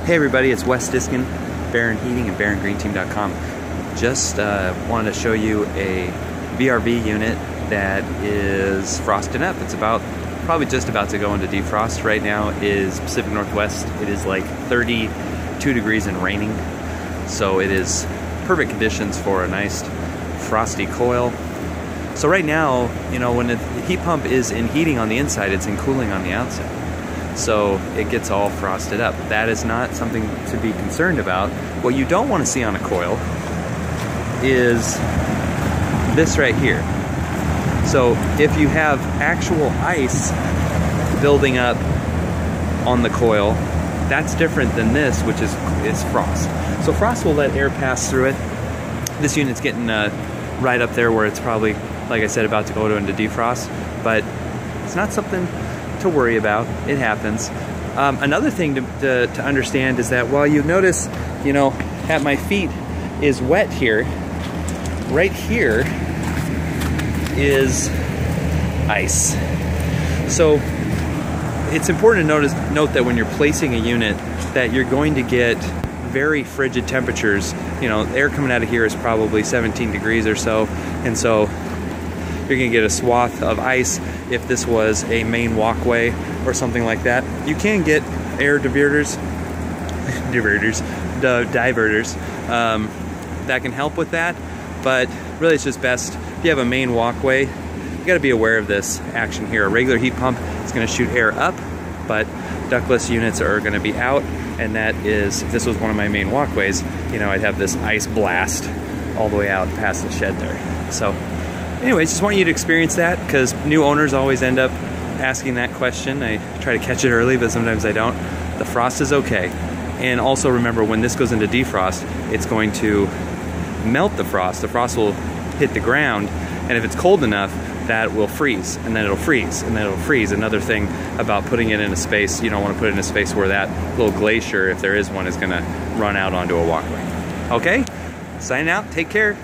Hey everybody, it's Wes Diskin, Baron Heating and BaronGreenTeam.com. Just wanted to show you a VRV unit that is frosting up. It's probably just about to go into defrost. Right now is Pacific Northwest. It is like 32 degrees and raining. So it is perfect conditions for a nice frosty coil. So right now, you know, when the heat pump is in heating on the inside, it's in cooling on the outside. So it gets all frosted up. That is not something to be concerned about. What you don't want to see on a coil is this right here. So if you have actual ice building up on the coil, that's different than this, which is frost. So frost will let air pass through it. This unit's getting right up there where it's probably, like I said, about to go into defrost, but it's not something to worry about. It happens. Another thing to understand is that while you notice, you know, at my feet is wet here, right here is ice. So it's important to note that when you're placing a unit that you're going to get very frigid temperatures. You know, air coming out of here is probably 17 degrees or so, and so you're gonna get a swath of ice. If this was a main walkway or something like that, you can get air diverters that can help with that, but really it's just best if you have a main walkway. You gotta be aware of this action here. A regular heat pump is gonna shoot air up, but ductless units are gonna be out, and that is, if this was one of my main walkways, you know, I'd have this ice blast all the way out past the shed there. So anyways, just want you to experience that, because new owners always end up asking that question. I try to catch it early, but sometimes I don't. The frost is okay. And also remember, when this goes into defrost, it's going to melt the frost. The frost will hit the ground, and if it's cold enough, that will freeze, and then it'll freeze, and then it'll freeze. Another thing about putting it in a space, you don't want to put it in a space where that little glacier, if there is one, is gonna run out onto a walkway. Okay, signing out, take care.